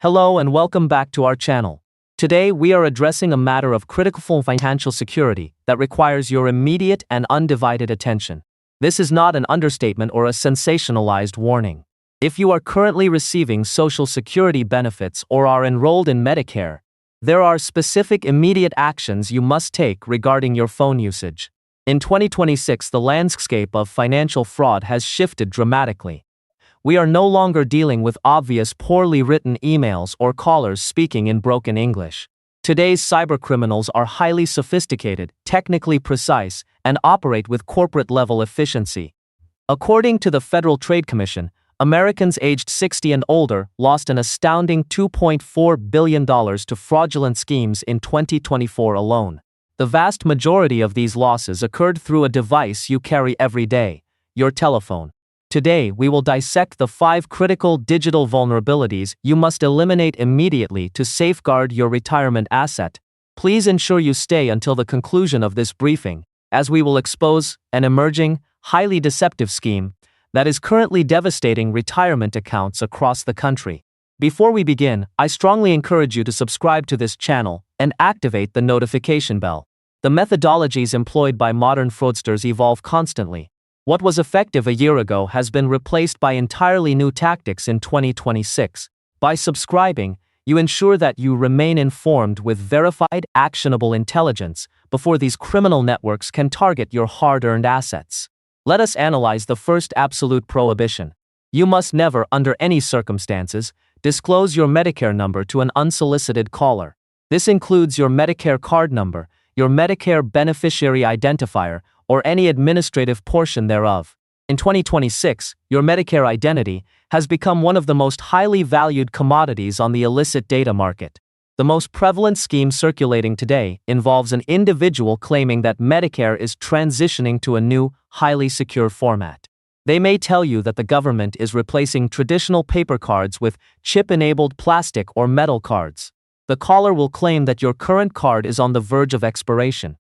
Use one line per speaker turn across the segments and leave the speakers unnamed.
Hello and welcome back to our channel. Today we are addressing a matter of critical financial security that requires your immediate and undivided attention. This is not an understatement or a sensationalized warning. If you are currently receiving Social Security benefits or are enrolled in Medicare, there are specific immediate actions you must take regarding your phone usage. In 2026, the landscape of financial fraud has shifted dramatically. We are no longer dealing with obvious poorly written emails or callers speaking in broken English. Today's cybercriminals are highly sophisticated, technically precise, and operate with corporate-level efficiency. According to the Federal Trade Commission, Americans aged 60 and older lost an astounding $2.4 billion to fraudulent schemes in 2024 alone. The vast majority of these losses occurred through a device you carry every day, your telephone. Today, we will dissect the 5 critical digital vulnerabilities you must eliminate immediately to safeguard your retirement asset. Please ensure you stay until the conclusion of this briefing, as we will expose an emerging, highly deceptive scheme that is currently devastating retirement accounts across the country. Before we begin, I strongly encourage you to subscribe to this channel and activate the notification bell. The methodologies employed by modern fraudsters evolve constantly. What was effective a year ago has been replaced by entirely new tactics in 2026. By subscribing, you ensure that you remain informed with verified, actionable intelligence before these criminal networks can target your hard-earned assets. Let us analyze the first absolute prohibition. You must never, under any circumstances, disclose your Medicare number to an unsolicited caller. This includes your Medicare card number, your Medicare beneficiary identifier, or any administrative portion thereof. In 2026, your Medicare identity has become one of the most highly valued commodities on the illicit data market. The most prevalent scheme circulating today involves an individual claiming that Medicare is transitioning to a new, highly secure format. They may tell you that the government is replacing traditional paper cards with chip-enabled plastic or metal cards. The caller will claim that your current card is on the verge of expiration,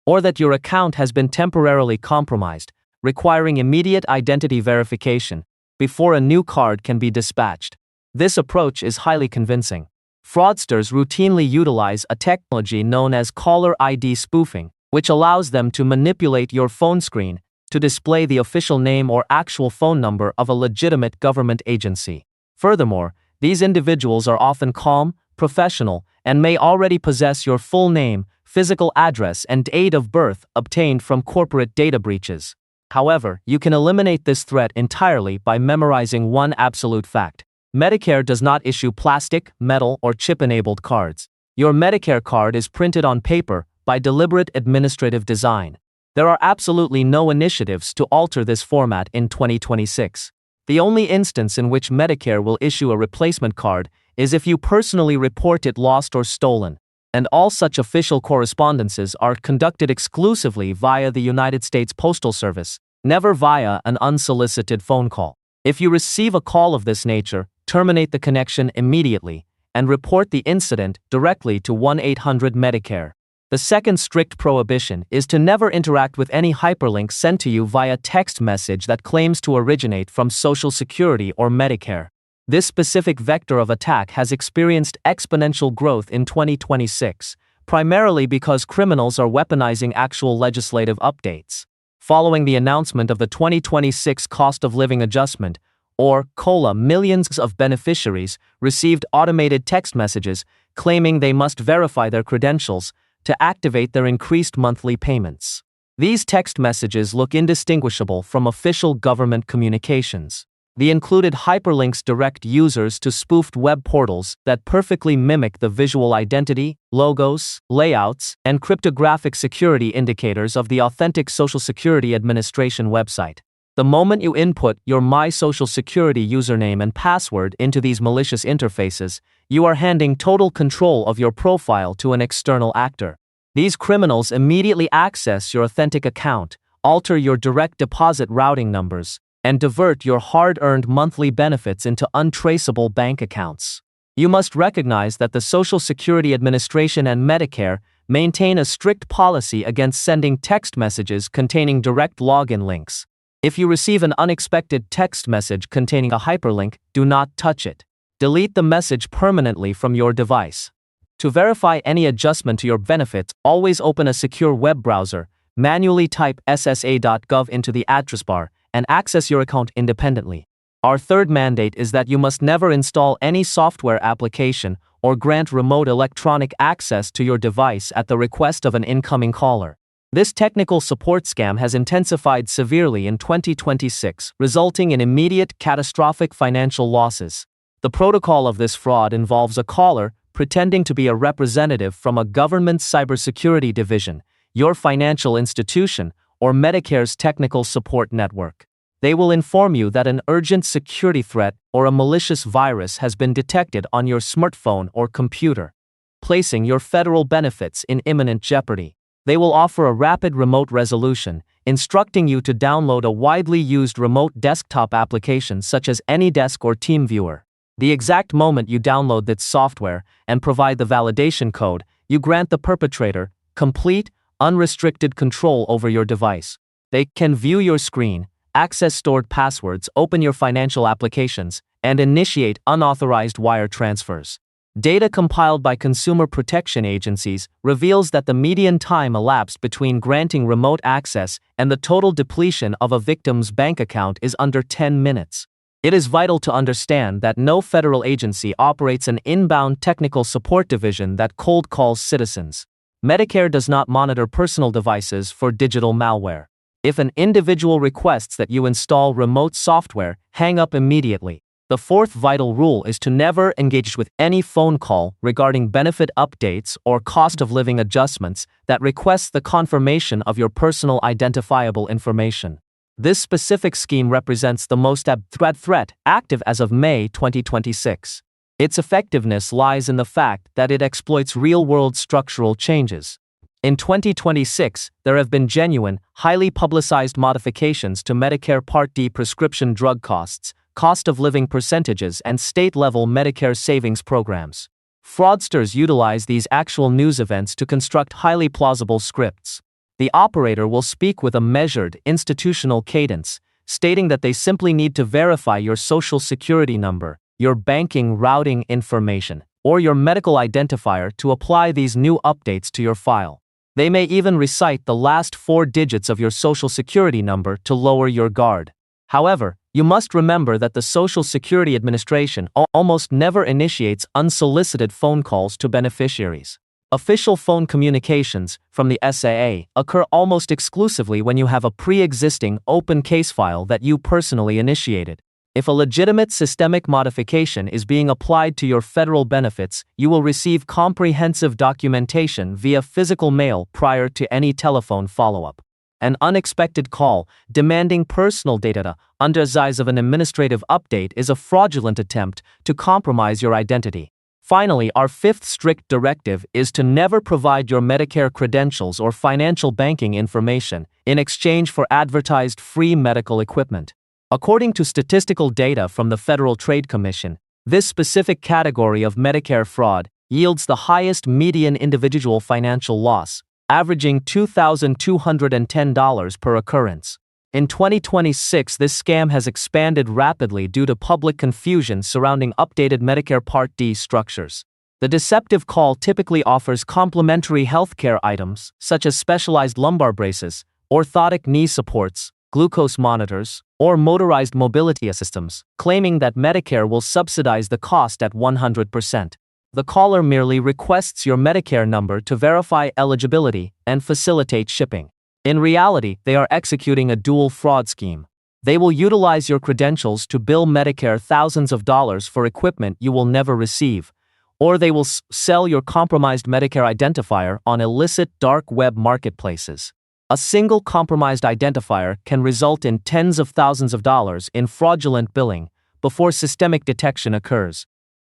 or that your account has been temporarily compromised, requiring immediate identity verification before a new card can be dispatched. This approach is highly convincing. Fraudsters routinely utilize a technology known as caller ID spoofing, which allows them to manipulate your phone screen to display the official name or actual phone number of a legitimate government agency. Furthermore, these individuals are often calm, professional, and may already possess your full name, physical address, and date of birth obtained from corporate data breaches. However, you can eliminate this threat entirely by memorizing one absolute fact. Medicare does not issue plastic, metal, or chip-enabled cards. Your Medicare card is printed on paper by deliberate administrative design. There are absolutely no initiatives to alter this format in 2026. The only instance in which Medicare will issue a replacement card is if you personally report it lost or stolen, and all such official correspondences are conducted exclusively via the United States Postal Service, never via an unsolicited phone call. If you receive a call of this nature, terminate the connection immediately and report the incident directly to 1-800-MEDICARE. The second strict prohibition is to never interact with any hyperlink sent to you via text message that claims to originate from Social Security or Medicare. This specific vector of attack has experienced exponential growth in 2026, primarily because criminals are weaponizing actual legislative updates. Following the announcement of the 2026 Cost of Living Adjustment, or COLA, millions of beneficiaries received automated text messages claiming they must verify their credentials to activate their increased monthly payments. These text messages look indistinguishable from official government communications. The included hyperlinks direct users to spoofed web portals that perfectly mimic the visual identity, logos, layouts, and cryptographic security indicators of the authentic Social Security Administration website. The moment you input your My Social Security username and password into these malicious interfaces, you are handing total control of your profile to an external actor. These criminals immediately access your authentic account, alter your direct deposit routing numbers, and divert your hard-earned monthly benefits into untraceable bank accounts. You must recognize that the Social Security Administration and Medicare maintain a strict policy against sending text messages containing direct login links. If you receive an unexpected text message containing a hyperlink, do not touch it. Delete the message permanently from your device. To verify any adjustment to your benefits, always open a secure web browser, manually type ssa.gov into the address bar, and access your account independently. Our third mandate is that you must never install any software application or grant remote electronic access to your device at the request of an incoming caller. This technical support scam has intensified severely in 2026, resulting in immediate catastrophic financial losses. The protocol of this fraud involves a caller pretending to be a representative from a government cybersecurity division, your financial institution, or Medicare's technical support network. They will inform you that an urgent security threat or a malicious virus has been detected on your smartphone or computer, placing your federal benefits in imminent jeopardy. They will offer a rapid remote resolution, instructing you to download a widely used remote desktop application such as AnyDesk or TeamViewer. The exact moment you download this software and provide the validation code, you grant the perpetrator complete, unrestricted control over your device. They can view your screen, access stored passwords, open your financial applications, and initiate unauthorized wire transfers. Data compiled by consumer protection agencies reveals that the median time elapsed between granting remote access and the total depletion of a victim's bank account is under 10 minutes. It is vital to understand that no federal agency operates an inbound technical support division that cold calls citizens. Medicare does not monitor personal devices for digital malware. If an individual requests that you install remote software, hang up immediately. The fourth vital rule is to never engage with any phone call regarding benefit updates or cost of living adjustments that requests the confirmation of your personal identifiable information. This specific scheme represents the most threat active as of May 2026. Its effectiveness lies in the fact that it exploits real-world structural changes. In 2026, there have been genuine, highly publicized modifications to Medicare Part D prescription drug costs, cost of living percentages, and state-level Medicare savings programs. Fraudsters utilize these actual news events to construct highly plausible scripts. The operator will speak with a measured, institutional cadence, stating that they simply need to verify your social security number, your banking routing information, or your medical identifier to apply these new updates to your file. They may even recite the last 4 digits of your social security number to lower your guard. However, you must remember that the Social Security Administration almost never initiates unsolicited phone calls to beneficiaries. Official phone communications from the SAA occur almost exclusively when you have a pre-existing open case file that you personally initiated. If a legitimate systemic modification is being applied to your federal benefits, you will receive comprehensive documentation via physical mail prior to any telephone follow-up. An unexpected call demanding personal data under guise of an administrative update is a fraudulent attempt to compromise your identity. Finally, our fifth strict directive is to never provide your Medicare credentials or financial banking information in exchange for advertised free medical equipment. According to statistical data from the Federal Trade Commission, this specific category of Medicare fraud yields the highest median individual financial loss, averaging $2,210 per occurrence. In 2026, this scam has expanded rapidly due to public confusion surrounding updated Medicare Part D structures. The deceptive call typically offers complimentary healthcare items, such as specialized lumbar braces, orthotic knee supports, glucose monitors, or motorized mobility systems, claiming that Medicare will subsidize the cost at 100%. The caller merely requests your Medicare number to verify eligibility and facilitate shipping. In reality, they are executing a dual fraud scheme. They will utilize your credentials to bill Medicare thousands of dollars for equipment you will never receive, or they will sell your compromised Medicare identifier on illicit dark web marketplaces. A single compromised identifier can result in tens of thousands of dollars in fraudulent billing before systemic detection occurs,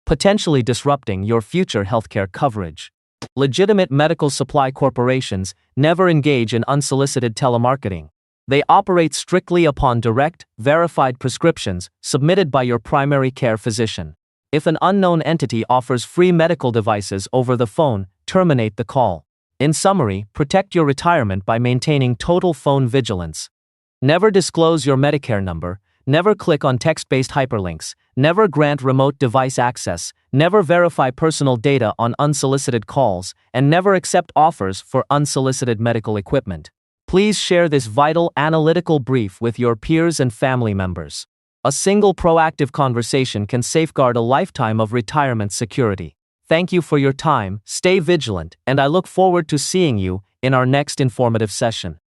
potentially disrupting your future healthcare coverage. Legitimate medical supply corporations never engage in unsolicited telemarketing. They operate strictly upon direct, verified prescriptions submitted by your primary care physician. If an unknown entity offers free medical devices over the phone, terminate the call. In summary, protect your retirement by maintaining total phone vigilance. Never disclose your Medicare number, never click on text-based hyperlinks, Never grant remote device access, never verify personal data on unsolicited calls, and never accept offers for unsolicited medical equipment. Please share this vital analytical brief with your peers and family members. A single proactive conversation can safeguard a lifetime of retirement security. Thank you for your time, stay vigilant, and I look forward to seeing you in our next informative session.